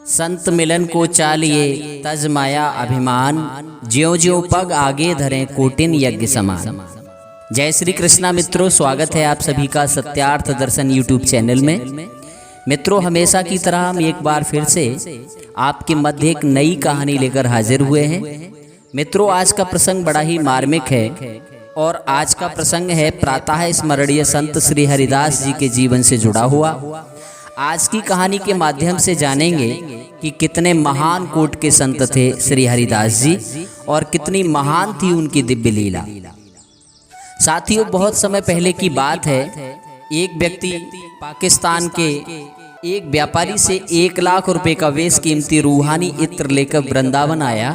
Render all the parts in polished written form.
संत मिलन को चालिए तज माया अभिमान, ज्यों ज्यों पग आगे धरें कोटिन यज्ञ समान। जय श्री कृष्णा मित्रों, स्वागत है आप सभी का सत्यार्थ दर्शन यूट्यूब चैनल में। मित्रों, हमेशा की तरह हम एक बार फिर से आपके मध्य एक नई कहानी लेकर हाजिर हुए हैं। मित्रों, आज का प्रसंग बड़ा ही मार्मिक है और आज का प्रसंग है प्रातः स्मरणीय संत श्री हरिदास जी के जीवन से जुड़ा हुआ। आज की कहानी के माध्यम से जानेंगे कि कितने महान कोट के संत थे श्री हरिदास जी और कितनी महान थी उनकी दिव्य लीला। साथियों, बहुत समय पहले की बात है, एक व्यक्ति पाकिस्तान के एक व्यापारी से 1 लाख रुपए का बेश कीमती रूहानी इत्र लेकर वृंदावन आया।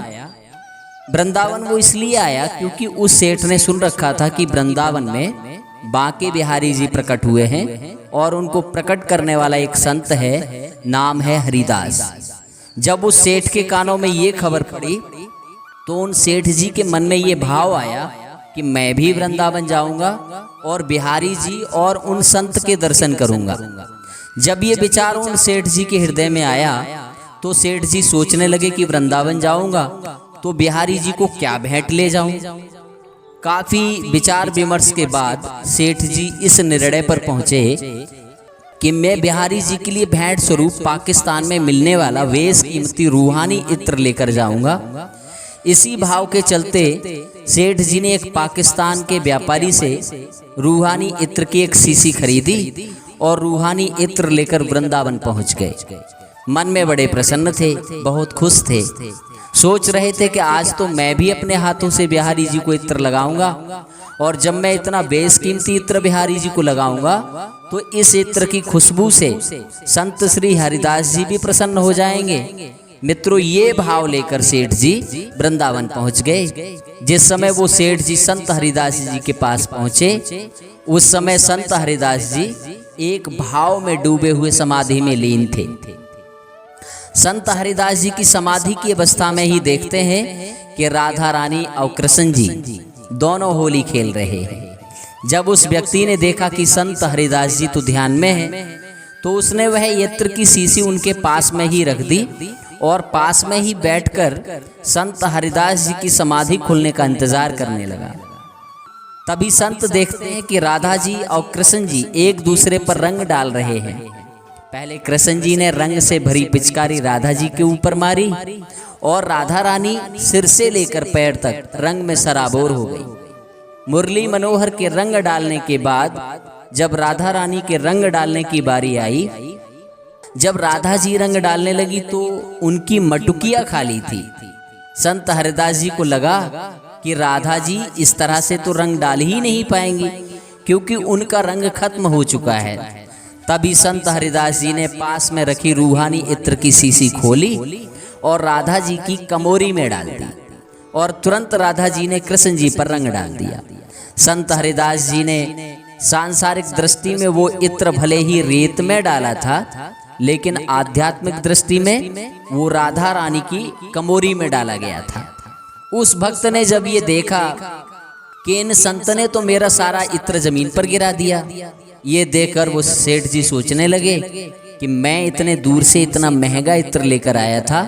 वृंदावन वो इसलिए आया क्योंकि उस सेठ ने सुन रखा था कि वृंदावन में बांके बिहारी जी प्रकट हुए हैं और उनको प्रकट करने वाला एक संत है, नाम है हरिदास। जब उस सेठ के कानों में ये खबर पड़ी तो उन सेठ जी के मन में ये भाव आया कि मैं भी वृंदावन जाऊंगा और बिहारी जी और उन संत के दर्शन करूंगा। जब ये विचार उन सेठ जी के हृदय में आया तो सेठ जी सोचने लगे कि वृंदावन जाऊंगा तो बिहारी जी को क्या भेंट ले जाऊं। काफी विचार विमर्श के बाद सेठ जी इस निर्णय पर पहुंचे कि मैं बिहारी जी के लिए भेंट स्वरूप पाकिस्तान में मिलने वाला बेश कीमती रूहानी इत्र लेकर जाऊंगा। इसी भाव के चलते सेठ जी ने एक पाकिस्तान के व्यापारी से रूहानी इत्र की एक शीशी खरीदी और रूहानी इत्र लेकर वृंदावन पहुंच गए। मन में बड़े प्रसन्न थे, बहुत खुश थे। सोच रहे थे कि आज तो मैं भी अपने हाथों से बिहारी जी को इत्र लगाऊंगा और जब मैं इतना बेशकीमती इत्र बिहारी जी को लगाऊंगा तो इस इत्र की खुशबू से संत श्री हरिदास जी भी प्रसन्न हो जाएंगे। मित्रों, ये भाव लेकर सेठ जी वृंदावन पहुंच गए। जिस समय वो सेठ जी संत हरिदास जी के पास पहुंचे, उस समय संत हरिदास जी एक भाव में डूबे हुए समाधि में लीन थे। संत हरिदास जी की समाधि की अवस्था में ही देखते हैं कि राधा रानी और कृष्ण जी दोनों होली खेल रहे हैं। जब उस व्यक्ति ने देखा कि संत हरिदास जी तो ध्यान में हैं, तो उसने वह यत्र की शीशी उनके पास में ही रख दी और पास में ही बैठकर संत हरिदास जी की समाधि खुलने का इंतजार करने लगा। तभी संत देखते हैं कि राधा जी और कृष्ण जी एक दूसरे पर रंग डाल रहे हैं। पहले कृष्ण जी ने रंग से भरी पिचकारी राधा जी के ऊपर मारी और राधा रानी सिर से लेकर पैर तक रंग में सराबोर हो गई। मुरली मनोहर के रंग डालने के बाद जब राधा रानी के रंग डालने की बारी आई, जब राधा जी रंग डालने लगी तो उनकी मटुकियां खाली थी। संत हरिदास जी को लगा कि राधा जी इस तरह से तो रंग डाल ही नहीं पाएंगी क्योंकि उनका रंग खत्म हो चुका है। तभी संत हरिदास जी ने पास में रखी रूहानी इत्र की शीशी खोली और राधा जी की कमोरी में डाल दी और तुरंत राधा जी ने कृष्ण जी पर रंग डाल दिया। संत हरिदास जी ने सांसारिक दृष्टि में वो इत्र भले ही रेत में डाला था, लेकिन आध्यात्मिक दृष्टि में वो राधा रानी की कमोरी में डाला गया था। उस भक्त ने जब ये देखा कि इन संत ने तो मेरा सारा इत्र जमीन पर गिरा दिया, ये देखकर वो सेठ जी सोचने लगे कि मैं इतने दूर से इतना महंगा इत्र लेकर आया था,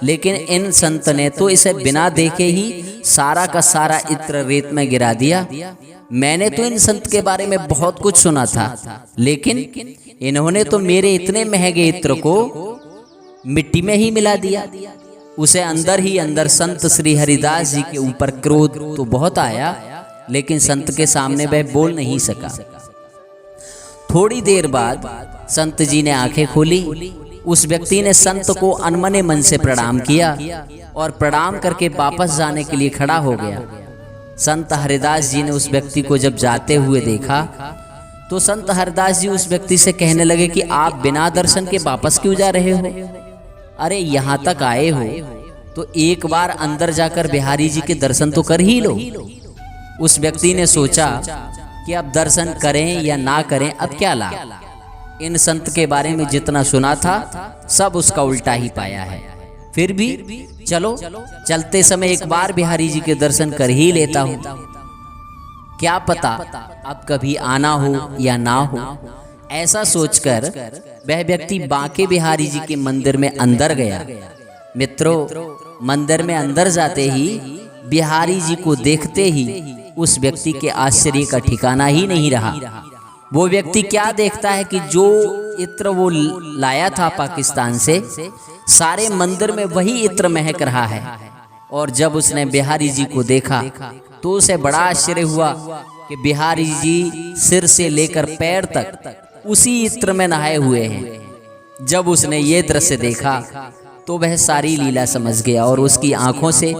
लेकिन इन संत ने तो इसे बिना देखे ही सारा का सारा इत्र रेत में गिरा दिया। मैंने तो इन संत के बारे में बहुत कुछ सुना था, लेकिन इन्होंने तो मेरे इतने महंगे इत्र को मिट्टी में ही मिला दिया। उसे अंदर ही अंदर संत श्री हरिदास जी के ऊपर क्रोध तो बहुत आया, लेकिन संत के सामने वह बोल नहीं सका। थोड़ी देर बाद संत जी ने आंखें खोली। उस व्यक्ति ने संत को अनमने मन से प्रणाम किया और प्रणाम करके वापस जाने के लिए खड़ा हो गया। संत हरिदास जी ने उस व्यक्ति को जब जाते हुए देखा तो संत हरिदास जी उस व्यक्ति से कहने लगे कि आप बिना दर्शन के वापस क्यों जा रहे हो? अरे यहाँ तक आए हो तो एक बार अंदर जाकर बिहारी जी के दर्शन तो कर ही लो। उस व्यक्ति ने सोचा कि अब दर्शन करें या ना करें, अब क्या लाभ। इन संत के बारे में जितना सुना था सब उसका उल्टा ही पाया है। फिर भी चलो, चलते समय एक बार बिहारी जी के दर्शन कर ही लेता हूँ। क्या पता अब कभी आना हो या ना हो, ऐसा सोचकर वह व्यक्ति बांके बिहारी जी के मंदिर में अंदर गया। मित्रों, मंदिर में अंदर जाते ही बिहारी जी को देखते ही उस व्यक्ति के आश्चर्य का ठिकाना ही नहीं रहा। वो व्यक्ति क्या देखता है कि जो इत्र वो लाया था पाकिस्तान से, सारे मंदिर में वही इत्र महक रहा है। और जब उसने बिहारी जी को देखा तो उसे बड़ा आश्चर्य हुआ कि बिहारी जी सिर से लेकर पैर तक उसी इत्र में नहाए हुए हैं। जब उसने ये दृश्य देखा तो वह सारी लीला समझ गया और उसकी आंखों से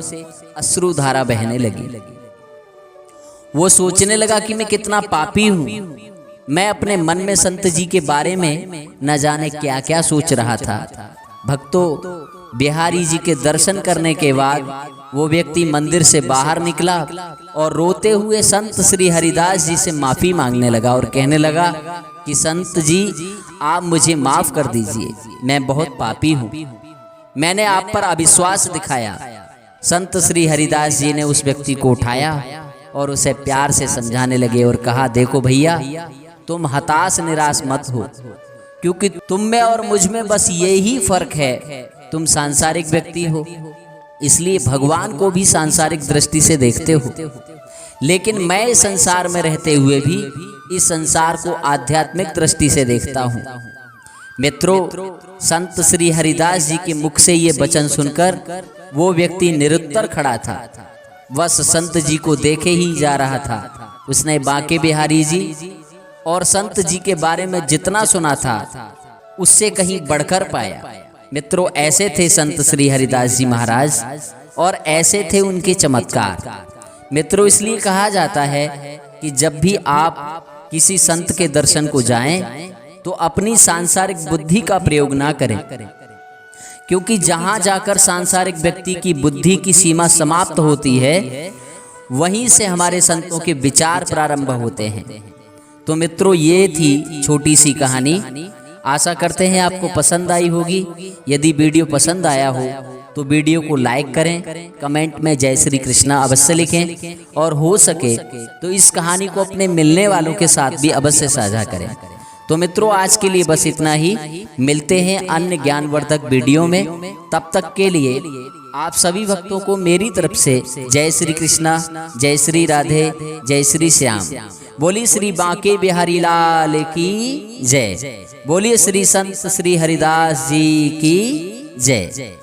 अश्रुधारा बहने लगी। वो सोचने लगा कि मैं कितना पापी हूँ। मैं अपने मन में संत जी के बारे में न जाने क्या क्या सोच रहा था। भक्तों, बिहारी जी के दर्शन करने के बाद वो व्यक्ति मंदिर से बाहर निकला और रोते हुए संत श्री हरिदास जी से माफी मांगने लगा और कहने लगा कि संत जी, आप मुझे माफ कर दीजिए, मैं बहुत पापी हूँ, मैंने आप पर अविश्वास दिखाया। संत श्री हरिदास जी ने उस व्यक्ति को उठाया और उसे प्यार से समझाने लगे और कहा, देखो भैया, तुम हताश निराश मत हो, क्योंकि तुम में और मुझ में बस यही फर्क है, तुम सांसारिक व्यक्ति हो, इसलिए भगवान को भी सांसारिक दृष्टि से देखते हो, लेकिन मैं इस संसार में रहते हुए भी इस संसार को आध्यात्मिक दृष्टि से देखता हूँ। मित्रों, संत श्री हरिदास जी के मुख से ये वचन सुनकर वो व्यक्ति निरुत्तर खड़ा था, बस संत जी को देखे ही जा रहा था। उसने बांके बिहारी जी और संत जी के बारे में जितना सुना था उससे कहीं बढ़कर पाया। मित्रों, ऐसे थे संत श्री हरिदास जी महाराज और ऐसे थे उनके चमत्कार। मित्रों, इसलिए कहा जाता है कि जब भी आप किसी संत के दर्शन को जाएं तो अपनी सांसारिक बुद्धि का प्रयोग ना करें, क्योंकि जहां जाकर सांसारिक व्यक्ति की बुद्धि की सीमा समाप्त होती है, वहीं से हमारे संतों के विचार प्रारंभ होते हैं। तो मित्रों, ये थी छोटी सी कहानी। आशा करते हैं आपको पसंद आई होगी। यदि वीडियो पसंद आया हो तो वीडियो को लाइक करें, कमेंट में जय श्री कृष्णा अवश्य लिखें और हो सके तो इस कहानी को अपने मिलने वालों के साथ भी अवश्य साझा करें। तो मित्रों, आज के लिए बस इतना ही। मिलते हैं अन्य ज्ञानवर्धक वीडियो में। तब तक के लिए आप सभी भक्तों को मेरी तरफ से जय श्री कृष्णा, जय श्री राधे, जय श्री श्याम। बोलिए श्री बांके बिहारी लाल की जय। बोलिए श्री संत श्री हरिदास जी की जय।